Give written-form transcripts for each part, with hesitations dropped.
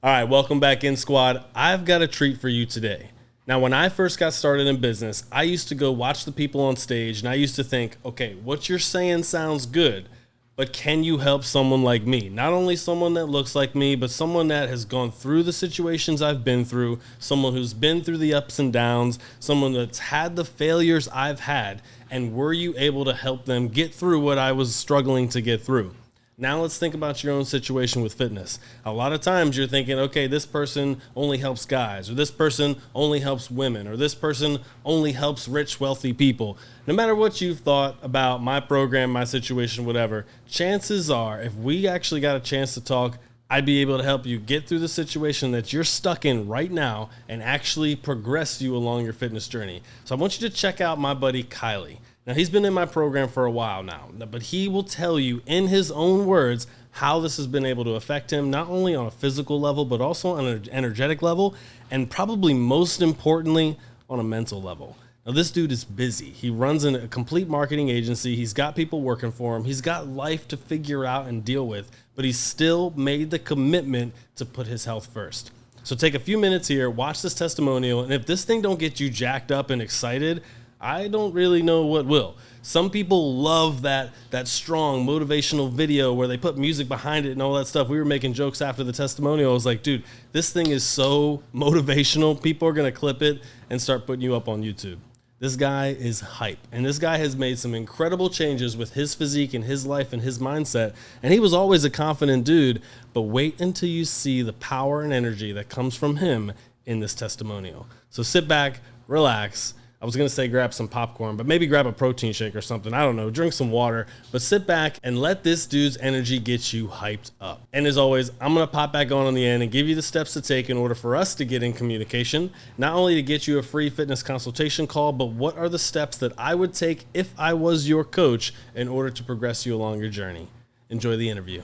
All right, welcome back in, squad. I've got a treat for you today. Now, when I first got started in business, I used to go watch the people on stage and I used to think, okay, what you're saying sounds good, but can you help someone like me? Not only someone that looks like me, but someone that has gone through the situations I've been through, someone who's been through the ups and downs, someone that's had the failures I've had, and were you able to help them get through what I was struggling to get through? Now let's think about your own situation with fitness. A lot of times you're thinking, okay, this person only helps guys, or this person only helps women, or this person only helps rich, wealthy people. No matter what you've thought about my program, my situation, whatever, chances are if we actually got a chance to talk, I'd be able to help you get through the situation that you're stuck in right now and actually progress you along your fitness journey. So I want you to check out my buddy Kiley. Now, he's been in my program for a while now, but he will tell you in his own words how this has been able to affect him, not only on a physical level, but also on an energetic level, and probably most importantly, on a mental level. Now, this dude is busy. He runs a complete marketing agency. He's got people working for him. He's got life to figure out and deal with, but he's still made the commitment to put his health first. So take a few minutes here, watch this testimonial, and if this thing don't get you jacked up and excited, I don't really know what will. Some people love that strong motivational video where they put music behind it and all that stuff. We were making jokes after the testimonial. I was like, dude, this thing is so motivational. People are going to clip it and start putting you up on YouTube. This guy is hype, and this guy has made some incredible changes with his physique and his life and his mindset, and he was always a confident dude, but wait until you see the power and energy that comes from him in this testimonial. So sit back, relax. I was going to say grab some popcorn, but maybe grab a protein shake or something. I don't know. Drink some water, but sit back and let this dude's energy get you hyped up. And as always, I'm going to pop back on the end and give you the steps to take in order for us to get in communication, not only to get you a free fitness consultation call, but what are the steps that I would take if I was your coach in order to progress you along your journey. Enjoy the interview.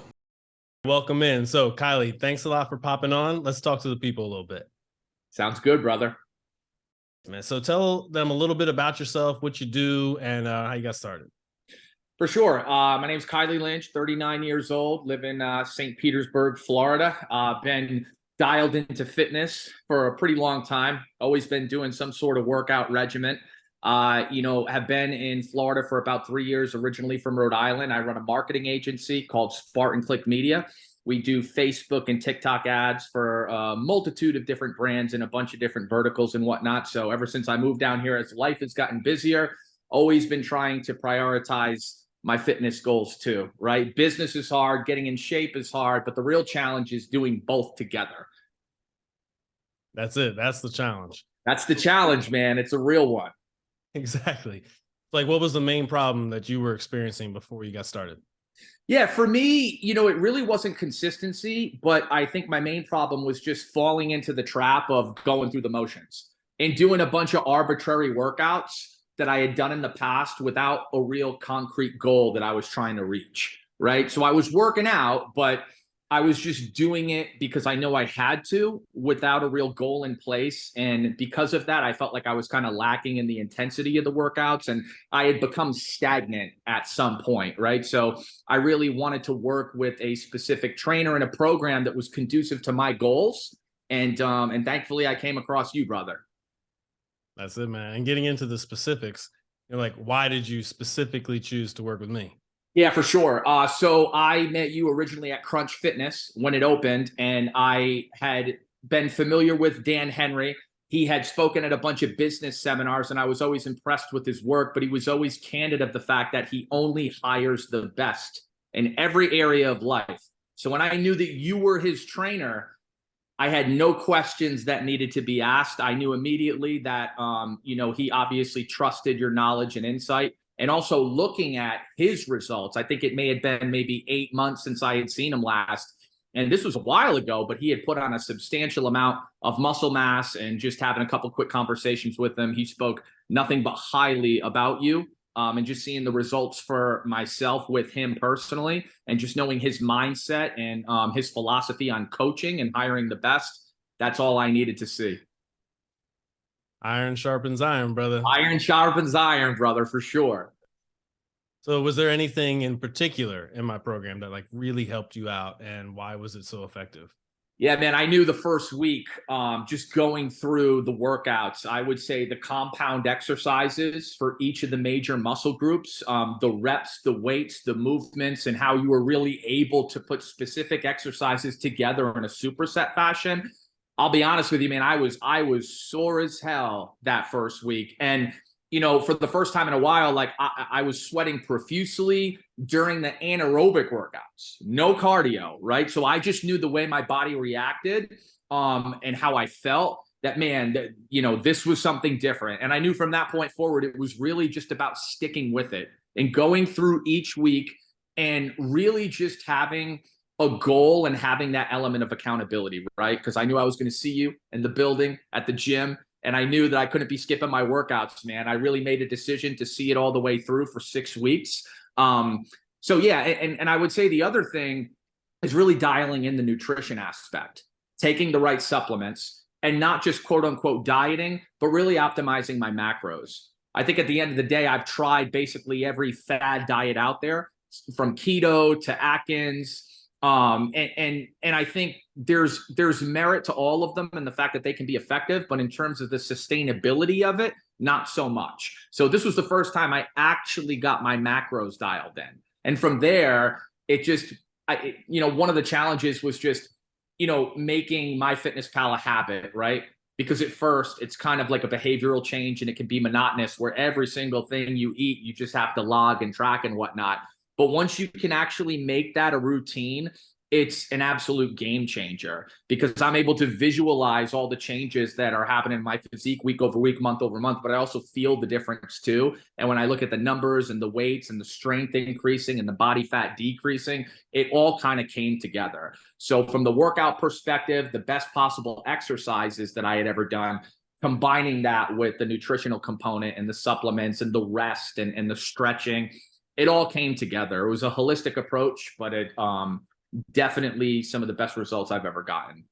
Welcome in. So Kiley, thanks a lot for popping on. Let's talk to the people a little bit. Sounds good, brother. Man, so tell them a little bit about yourself, what you do, and how you got started. For sure. My name's Kiley Lynch, 39 years old, live in St. Petersburg, Florida. Been dialed into fitness for a pretty long time. Always been doing some sort of workout regimen. Have been in Florida for about 3 years, originally from Rhode Island. I run a marketing agency called Spartan Click Media. We do Facebook and TikTok ads for a multitude of different brands and a bunch of different verticals and whatnot. So ever since I moved down here, as life has gotten busier, always been trying to prioritize my fitness goals too, right? Business is hard, getting in shape is hard, but the real challenge is doing both together. That's it. That's the challenge. That's the challenge, man. It's a real one. Exactly. Like, what was the main problem that you were experiencing before you got started? Yeah, for me, it really wasn't consistency, but I think my main problem was just falling into the trap of going through the motions and doing a bunch of arbitrary workouts that I had done in the past without a real concrete goal that I was trying to reach, right? So I was working out, but I was just doing it because I know I had to without a real goal in place. And because of that, I felt like I was kind of lacking in the intensity of the workouts and I had become stagnant at some point, right? So I really wanted to work with a specific trainer and a program that was conducive to my goals. And thankfully I came across you, brother. That's it, man. And getting into the specifics, why did you specifically choose to work with me? Yeah, for sure. So I met you originally at Crunch Fitness when it opened, and I had been familiar with Dan Henry. He had spoken at a bunch of business seminars, and I was always impressed with his work, but he was always candid of the fact that he only hires the best in every area of life. So when I knew that you were his trainer, I had no questions that needed to be asked. I knew immediately that, he obviously trusted your knowledge and insight. And also looking at his results, I think it may have been maybe 8 months since I had seen him last. And this was a while ago, but he had put on a substantial amount of muscle mass, and just having a couple quick conversations with him, he spoke nothing but highly about you. And just seeing the results for myself with him personally, and just knowing his mindset and his philosophy on coaching and hiring the best, that's all I needed to see. Iron sharpens iron, brother. Iron sharpens iron, brother, for sure. So was there anything in particular in my program that really helped you out, and why was it so effective? Yeah, man, I knew the first week, just going through the workouts, I would say the compound exercises for each of the major muscle groups, the reps, the weights, the movements, and how you were really able to put specific exercises together in a superset fashion. I'll be honest with you, man, I was sore as hell that first week. And for the first time in a while, like I was sweating profusely during the anaerobic workouts, no cardio, right? So I just knew the way my body reacted, and how I felt, that man, this was something different. And I knew from that point forward, it was really just about sticking with it and going through each week and really just having a goal and having that element of accountability, right? Because I knew I was going to see you in the building, at the gym, and I knew that I couldn't be skipping my workouts, man. I really made a decision to see it all the way through for 6 weeks. So yeah, and I would say the other thing is really dialing in the nutrition aspect, taking the right supplements, and not just quote unquote dieting, but really optimizing my macros. I think at the end of the day, I've tried basically every fad diet out there, from keto to Atkins. And I think there's merit to all of them and the fact that they can be effective, but in terms of the sustainability of it, not so much. So this was the first time I actually got my macros dialed in. And from there, it just, one of the challenges was just, making MyFitnessPal a habit, right? Because at first it's kind of like a behavioral change and it can be monotonous where every single thing you eat, you just have to log and track and whatnot. But once you can actually make that a routine, it's an absolute game changer, because I'm able to visualize all the changes that are happening in my physique week over week, month over month, but I also feel the difference too. And when I look at the numbers and the weights and the strength increasing and the body fat decreasing, it all kind of came together. So from the workout perspective, the best possible exercises that I had ever done, combining that with the nutritional component and the supplements and the rest and the stretching, it all came together. It was a holistic approach, but it definitely some of the best results I've ever gotten.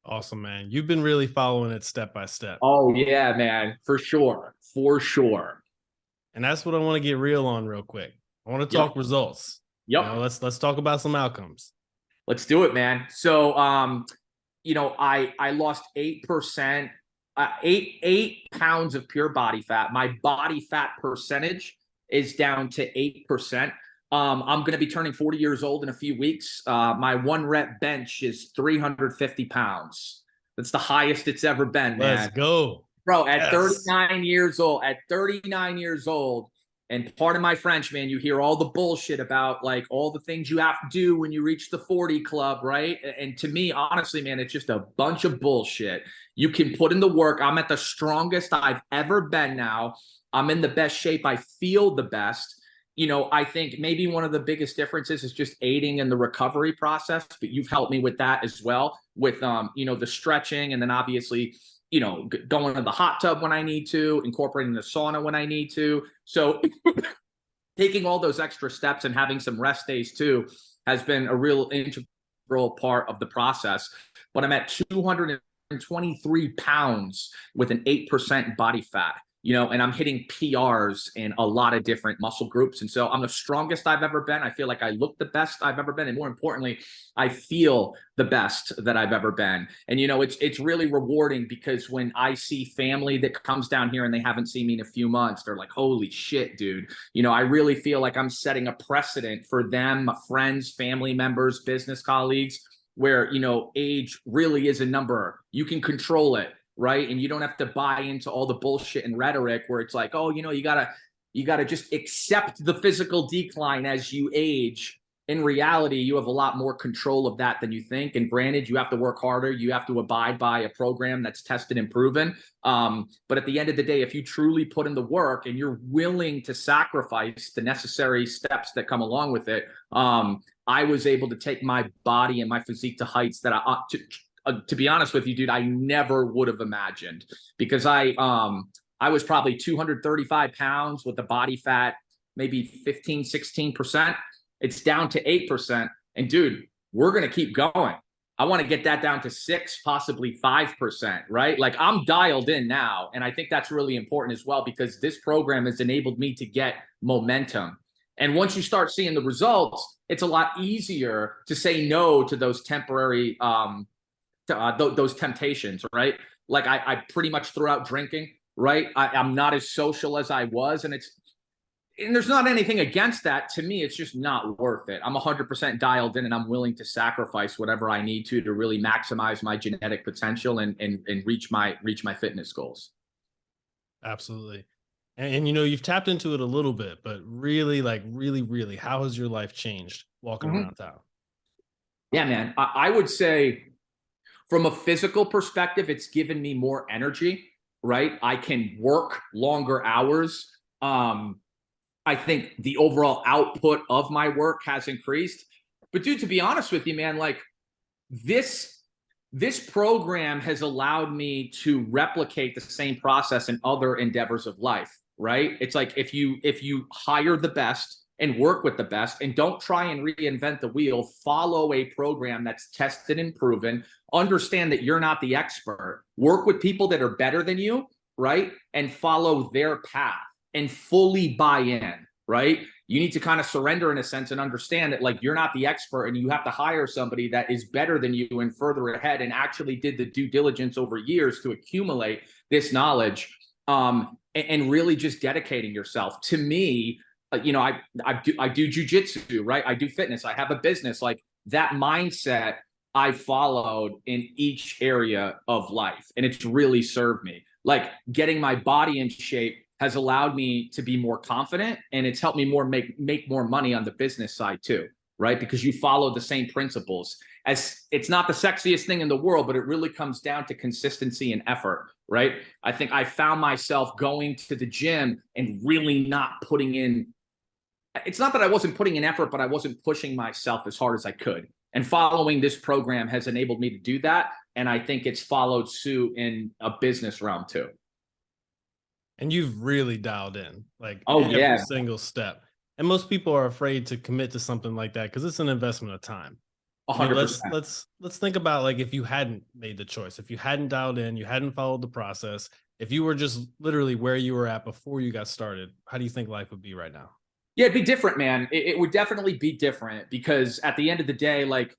Awesome, man. You've been really following it step by step. Oh yeah, man, for sure. For sure. And that's what I want to get real on real quick. I want to talk results. Yep. Let's talk about some outcomes. Let's do it, man. So I lost 8%, 8 pounds of pure body fat. My body fat percentage is down to 8%. I'm going to be turning 40 years old in a few weeks. My 1 rep bench is 350 pounds. That's the highest it's ever been, man. Let's go. Bro, at 39 years old, and pardon my French, man, you hear all the bullshit about like all the things you have to do when you reach the 40 club, right? And to me, honestly, man, it's just a bunch of bullshit. You can put in the work. I'm at the strongest I've ever been now. I'm in the best shape. I feel the best. I think maybe one of the biggest differences is just aiding in the recovery process, but you've helped me with that as well, with, the stretching, and then obviously, going to the hot tub when I need to, incorporating the sauna when I need to. So taking all those extra steps and having some rest days too has been a real integral part of the process. But I'm at 223 pounds with an 8% body fat. And I'm hitting PRs in a lot of different muscle groups. And so I'm the strongest I've ever been. I feel like I look the best I've ever been. And more importantly, I feel the best that I've ever been. And, it's really rewarding, because when I see family that comes down here and they haven't seen me in a few months, they're like, holy shit, dude. I really feel like I'm setting a precedent for them, my friends, family members, business colleagues, where, age really is a number. You can control it. Right. And you don't have to buy into all the bullshit and rhetoric where it's like, oh, you gotta just accept the physical decline as you age. In reality, you have a lot more control of that than you think. And granted, you have to work harder. You have to abide by a program that's tested and proven. But at the end of the day, if you truly put in the work and you're willing to sacrifice the necessary steps that come along with it, I was able to take my body and my physique to heights that to be honest with you, dude, I never would have imagined, because I was probably 235 pounds with a body fat, maybe 15, 16%. It's down to 8%. And dude, we're going to keep going. I want to get that down to 6, possibly 5%, right? Like, I'm dialed in now. And I think that's really important as well, because this program has enabled me to get momentum. And once you start seeing the results, it's a lot easier to say no to those temporary those temptations, right? Like I pretty much threw out drinking, right? I'm not as social as I was, and there's not anything against that. To me, it's just not worth it. I'm 100% dialed in, and I'm willing to sacrifice whatever I need to really maximize my genetic potential and reach my fitness goals. Absolutely. And you know, you've tapped into it a little bit, but really, like really, how has your life changed walking Mhm. around town? Yeah, man. I would say from a physical perspective, it's given me more energy, right? I can work longer hours. I think the overall output of my work has increased. But dude, to be honest with you, man, like this this program has allowed me to replicate the same process in other endeavors of life, right? It's like if you hire the best and work with the best and don't try and reinvent the wheel, follow a program that's tested and proven, understand that you're not the expert, work with people that are better than you, right? And follow their path and fully buy in, right? You need to kind of surrender in a sense and understand that like you're not the expert and you have to hire somebody that is better than you and further ahead and actually did the due diligence over years to accumulate this knowledge, and really just dedicating yourself. To me, you know, I do jujitsu, right? I do fitness. I have a business. Like that mindset I followed in each area of life, and it's really served me. Like getting my body in shape has allowed me to be more confident, and it's helped me make more money on the business side too, right? Because you follow the same principles. As it's not the sexiest thing in the world, but it really comes down to consistency and effort, right? I think I found myself going to the gym and really not putting in, it's not that I wasn't putting in effort, but I wasn't pushing myself as hard as I could. And following this program has enabled me to do that. And I think it's followed suit in a business realm too. And you've really dialed in, like Oh every yeah, single step. And most people are afraid to commit to something like that because it's an investment of time. I mean, let's 100%. let's let's think about like if you hadn't made the choice, if you hadn't dialed in, you hadn't followed the process, if you were just literally where you were at before you got started, how do you think life would be right now? Yeah, it'd be different, man. It would definitely be different because at the end of the day, like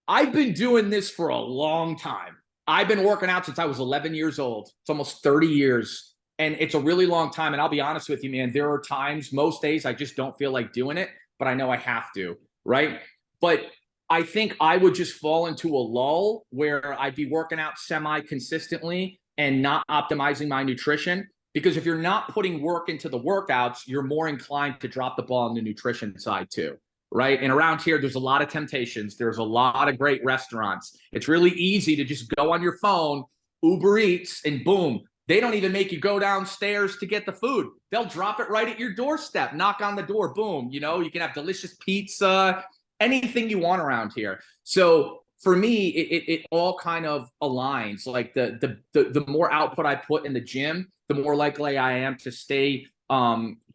I've been doing this for a long time. I've been working out since I was 11 years old. It's almost 30 years. And it's a really long time. And I'll be honest with you, man, there are times, most days, I just don't feel like doing it, but I know I have to, right? But I think I would just fall into a lull where I'd be working out semi consistently and not optimizing my nutrition. Because if you're not putting work into the workouts, you're more inclined to drop the ball on the nutrition side too, right? And around here, there's a lot of temptations. There's a lot of great restaurants. It's really easy to just go on your phone, Uber Eats, and boom. They don't even make you go downstairs to get the food. They'll drop it right at your doorstep, knock on the door, boom. You know, you can have delicious pizza, anything you want around here. So for me, it all kind of aligns. Like the more output I put in the gym, the more likely I am to stay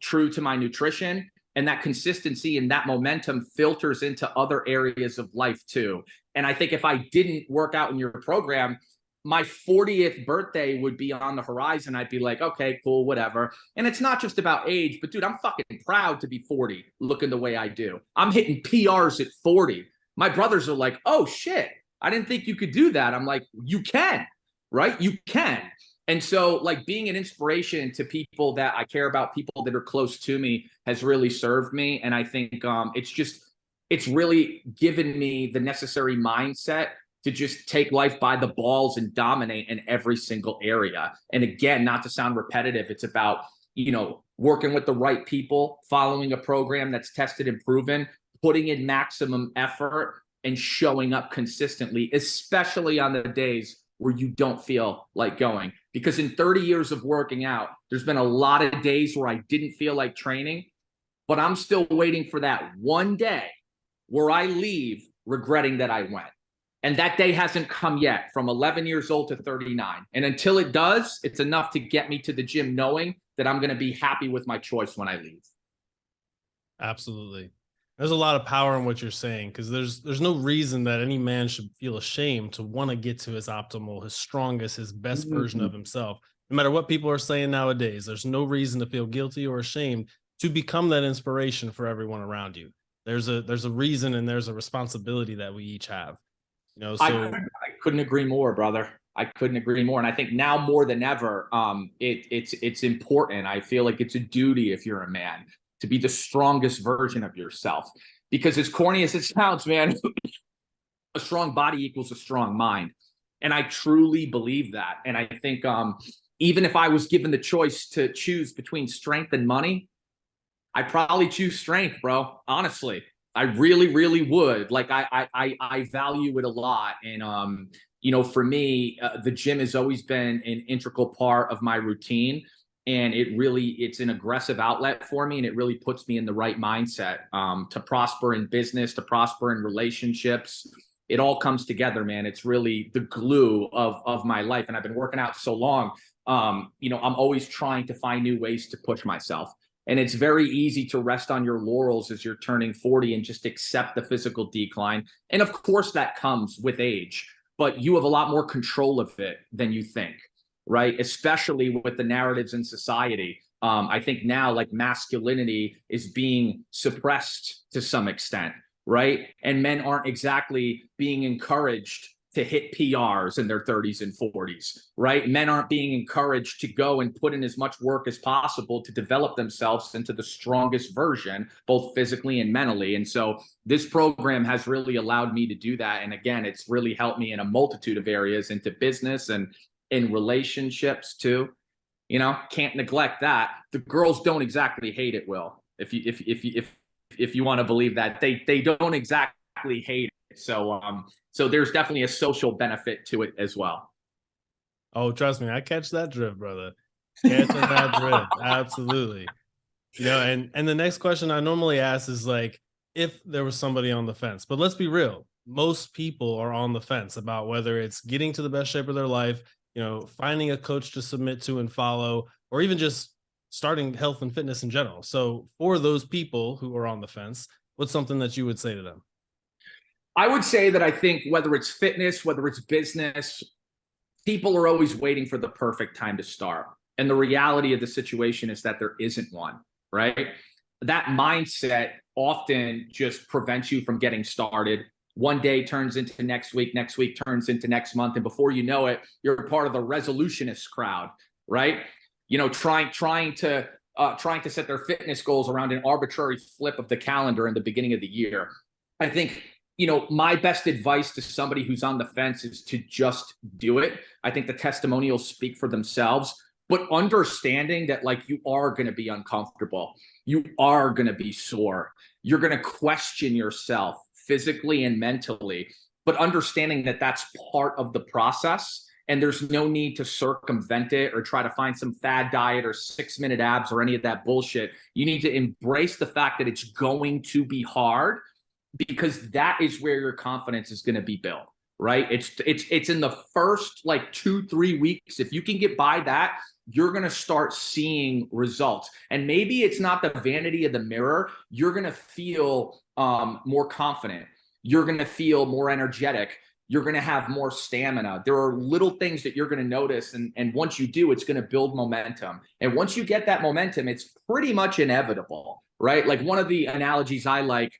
true to my nutrition. And that consistency and that momentum filters into other areas of life too. And I think if I didn't work out in your program, my 40th birthday would be on the horizon. I'd be like, okay, cool, whatever. And it's not just about age, but dude, I'm fucking proud to be 40 looking the way I do. I'm hitting PRs at 40. My brothers are like, oh shit, I didn't think you could do that. I'm like, you can, right? You can. And so like being an inspiration to people that I care about, people that are close to me has really served me. And I think it's really given me the necessary mindset to just take life by the balls and dominate in every single area. And again, not to sound repetitive, it's about, you know, working with the right people, following a program that's tested and proven, putting in maximum effort and showing up consistently, especially on the days where you don't feel like going. Because in 30 years of working out, there's been a lot of days where I didn't feel like training, but I'm still waiting for that one day where I leave regretting that I went. And that day hasn't come yet, from 11 years old to 39. And until it does, it's enough to get me to the gym knowing that I'm going to be happy with my choice when I leave. Absolutely. There's a lot of power in what you're saying because there's no reason that any man should feel ashamed to want to get to his optimal, his strongest, his best version of himself. No matter what people are saying nowadays, there's no reason to feel guilty or ashamed to become that inspiration for everyone around you. There's a reason and there's a responsibility that we each have. I couldn't agree more, brother. I couldn't agree more. And I think now more than ever, it's important. I feel like it's a duty if you're a man to be the strongest version of yourself. Because as corny as it sounds, man, a strong body equals a strong mind. And I truly believe that. And I think even if I was given the choice to choose between strength and money, I'd probably choose strength, bro. Honestly, I really, really would. Like I value it a lot. And for me, the gym has always been an integral part of my routine. And it's an aggressive outlet for me. And it really puts me in the right mindset to prosper in business, to prosper in relationships. It all comes together, man. It's really the glue of my life. And I've been working out so long. I'm always trying to find new ways to push myself. And it's very easy to rest on your laurels as you're turning 40 and just accept the physical decline. And of course that comes with age, but you have a lot more control of it than you think, right? Especially with the narratives in society. I think now like masculinity is being suppressed to some extent, right? And men aren't exactly being encouraged to hit PRs in their 30s and 40s, right? Men aren't being encouraged to go and put in as much work as possible to develop themselves into the strongest version, both physically and mentally. And so this program has really allowed me to do that. And again, it's really helped me in a multitude of areas, into business and in relationships too. Can't neglect that. The girls don't exactly hate it, Will. If you want to believe that, they don't exactly hate it. So there's definitely a social benefit to it as well. Oh, trust me, I catch that drift, brother. Catching that drift, absolutely. And the next question I normally ask is like, if there was somebody on the fence. But let's be real, most people are on the fence about whether it's getting to the best shape of their life, finding a coach to submit to and follow, or even just starting health and fitness in general. So for those people who are on the fence, what's something that you would say to them? I would say that I think whether it's fitness, whether it's business, people are always waiting for the perfect time to start. And the reality of the situation is that there isn't one, right? That mindset often just prevents you from getting started. One day turns into next week turns into next month. And before you know it, you're part of the resolutionist crowd, right? Trying to set their fitness goals around an arbitrary flip of the calendar in the beginning of the year. I think my best advice to somebody who's on the fence is to just do it. I think the testimonials speak for themselves, but understanding that like you are going to be uncomfortable, you are going to be sore, you're going to question yourself physically and mentally, but understanding that that's part of the process. And there's no need to circumvent it or try to find some fad diet or 6-minute abs or any of that bullshit. You need to embrace the fact that it's going to be hard, because that is where your confidence is going to be built, right? It's in the first like 2-3 weeks. If you can get by that, you're going to start seeing results. And maybe it's not the vanity of the mirror. You're going to feel more confident. You're going to feel more energetic. You're going to have more stamina. There are little things that you're going to notice. And once you do, it's going to build momentum. And once you get that momentum, it's pretty much inevitable, right? Like one of the analogies I like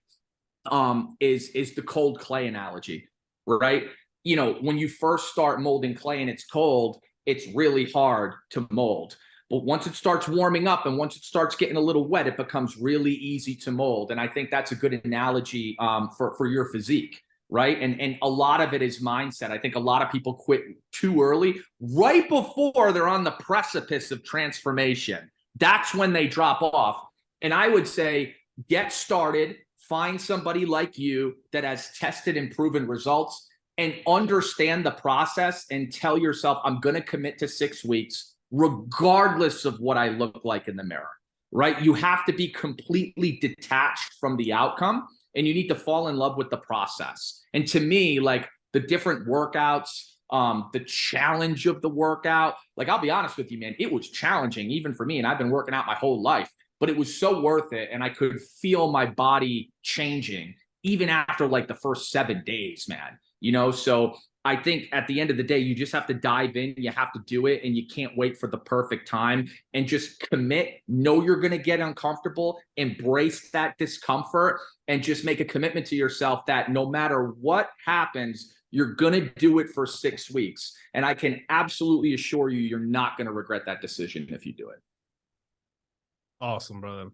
is the cold clay analogy, right? When you first start molding clay and it's cold, it's really hard to mold. But once it starts warming up and once it starts getting a little wet, it becomes really easy to mold. And I think that's a good analogy for your physique, right? And a lot of it is mindset. I think a lot of people quit too early, right before they're on the precipice of transformation. That's when they drop off. And I would say, get started. Find somebody like you that has tested and proven results, and understand the process and tell yourself, I'm going to commit to 6 weeks, regardless of what I look like in the mirror, right? You have to be completely detached from the outcome, and you need to fall in love with the process. And to me, like the different workouts, the challenge of the workout, like I'll be honest with you, man, it was challenging even for me. And I've been working out my whole life. But it was so worth it. And I could feel my body changing even after like the first 7 days, man. So I think at the end of the day, you just have to dive in. You have to do it, and you can't wait for the perfect time, and just commit. Know you're going to get uncomfortable, embrace that discomfort, and just make a commitment to yourself that no matter what happens, you're going to do it for 6 weeks. And I can absolutely assure you, you're not going to regret that decision if you do it. Awesome, brother.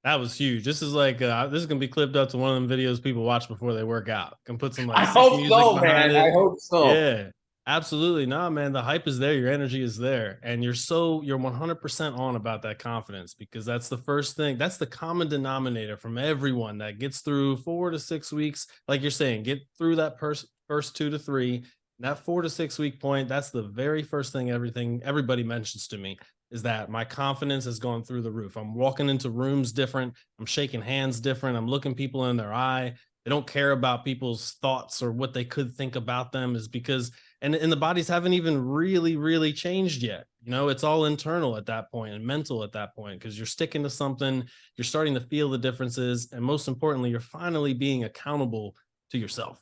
That was huge. This is like this is gonna be clipped up to one of them videos people watch before they work out. Can put some I like sick hope music so, behind man. I it. hope so. Yeah, absolutely. Nah, man, the hype is there. Your energy is there, and you're 100% on about that confidence, because that's the first thing. That's the common denominator from everyone that gets through 4 to 6 weeks. Like you're saying, get through that first 2 to 3. That 4 to 6 week point. That's the very first thing everybody mentions to me, is that my confidence has gone through the roof. I'm walking into rooms different. I'm shaking hands different. I'm looking people in their eye. They don't care about people's thoughts or what they could think about them, is because, and the bodies haven't even really changed yet. It's all internal at that point and mental at that point, because you're sticking to something, you're starting to feel the differences. And most importantly, you're finally being accountable to yourself.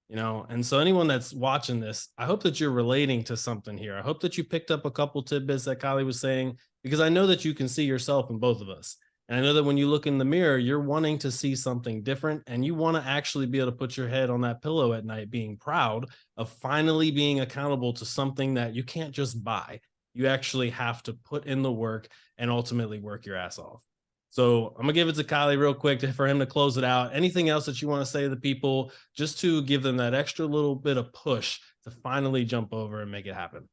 And so anyone that's watching this, I hope that you're relating to something here. I hope that you picked up a couple tidbits that Kylie was saying, because I know that you can see yourself in both of us. And I know that when you look in the mirror, you're wanting to see something different, and you want to actually be able to put your head on that pillow at night, being proud of finally being accountable to something that you can't just buy. You actually have to put in the work and ultimately work your ass off. So I'm gonna give it to Kylie real quick for him to close it out. Anything else that you want to say to the people, just to give them that extra little bit of push to finally jump over and make it happen?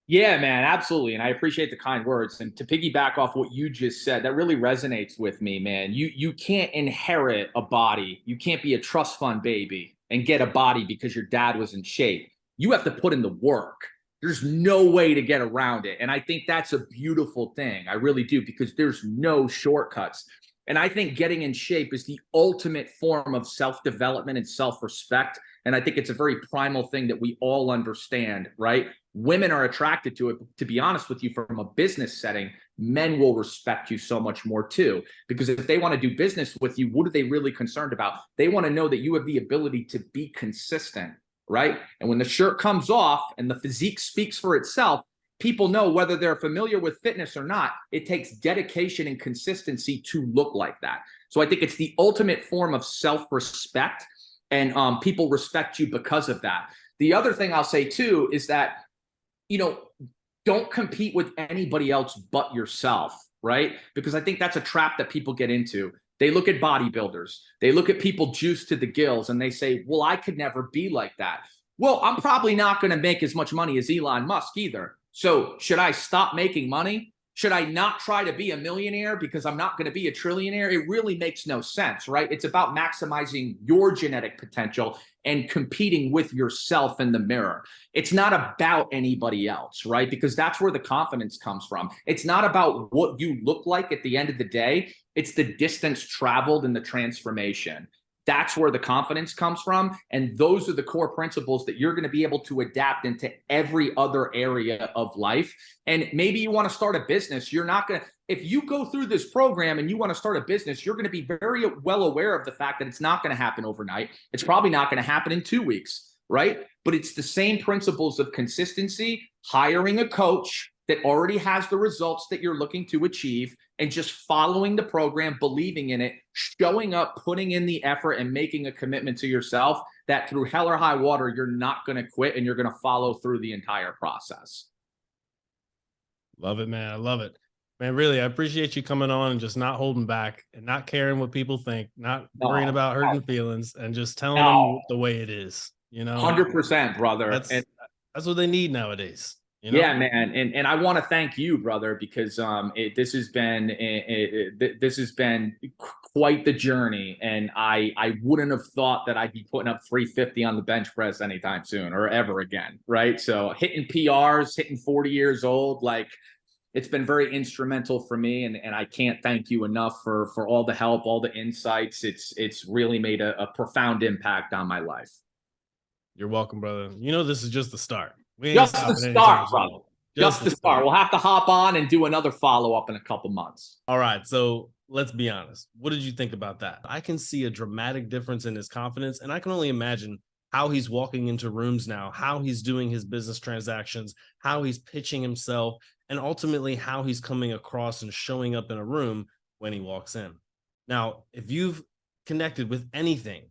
Yeah, man, absolutely. And I appreciate the kind words. And to piggyback off what you just said, that really resonates with me, man. You can't inherit a body. You can't be a trust fund baby and get a body because your dad was in shape. You have to put in the work. There's no way to get around it. And I think that's a beautiful thing. I really do, because there's no shortcuts. And I think getting in shape is the ultimate form of self-development and self-respect. And I think it's a very primal thing that we all understand, right? Women are attracted to it. To be honest with you, from a business setting, men will respect you so much more too. Because if they want to do business with you, what are they really concerned about? They want to know that you have the ability to be consistent, right? And when the shirt comes off and the physique speaks for itself, people know, whether they're familiar with fitness or not, it takes dedication and consistency to look like that. So I think it's the ultimate form of self-respect, and people respect you because of that. The other thing I'll say too is that, don't compete with anybody else but yourself, right? Because I think that's a trap that people get into. They look at bodybuilders, they look at people juiced to the gills, and they say, well, I could never be like that. Well, I'm probably not going to make as much money as Elon Musk either. So should I stop making money? Should I not try to be a millionaire because I'm not going to be a trillionaire? It really makes no sense, right? It's about maximizing your genetic potential and competing with yourself in the mirror. It's not about anybody else, right? Because that's where the confidence comes from. It's not about what you look like at the end of the day. It's the distance traveled and the transformation. That's where the confidence comes from. And those are the core principles that you're going to be able to adapt into every other area of life. And maybe you want to start a business. You're not going to, if you go through this program and you want to start a business, you're going to be very well aware of the fact that it's not going to happen overnight. It's probably not going to happen in 2 weeks, right? But it's the same principles of consistency, hiring a coach that already has the results that you're looking to achieve, and just following the program, believing in it, showing up, putting in the effort, and making a commitment to yourself that through hell or high water, you're not going to quit and you're going to follow through the entire process. Love it, man. I love it. Man, really, I appreciate you coming on and just not holding back and not caring what people think, not worrying about hurting feelings, and just telling them the way it is. 100%, brother. That's what they need nowadays. Yeah, man, and I want to thank you, brother, because this has been quite the journey, and I wouldn't have thought that I'd be putting up 350 on the bench press anytime soon or ever again, right? So hitting PRs, hitting 40 years old, like, it's been very instrumental for me, and I can't thank you enough for all the help, all the insights. It's really made a profound impact on my life. You're welcome, brother. This is just the start. Just the start, brother. Just the start. We'll have to hop on and do another follow-up in a couple months. All right. So let's be honest. What did you think about that? I can see a dramatic difference in his confidence, and I can only imagine how he's walking into rooms now, how he's doing his business transactions, how he's pitching himself, and ultimately how he's coming across and showing up in a room when he walks in. Now, if you've connected with anything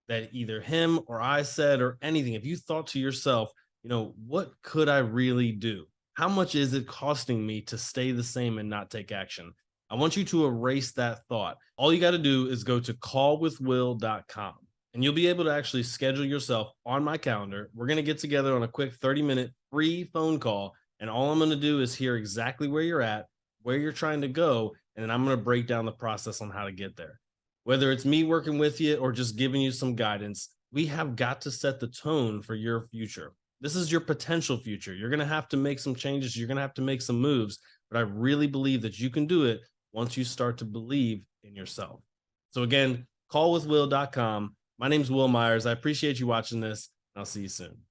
that either him or I said or anything, if you thought to yourself, what could I really do? How much is it costing me to stay the same and not take action? I want you to erase that thought. All you got to do is go to callwithwill.com and you'll be able to actually schedule yourself on my calendar. We're going to get together on a quick 30-minute free phone call. And all I'm going to do is hear exactly where you're at, where you're trying to go. And then I'm going to break down the process on how to get there. Whether it's me working with you or just giving you some guidance, we have got to set the tone for your future. This is your potential future. You're going to have to make some changes. You're going to have to make some moves. But I really believe that you can do it once you start to believe in yourself. So again, callwithwill.com. My name's Will Myers. I appreciate you watching this. I'll see you soon.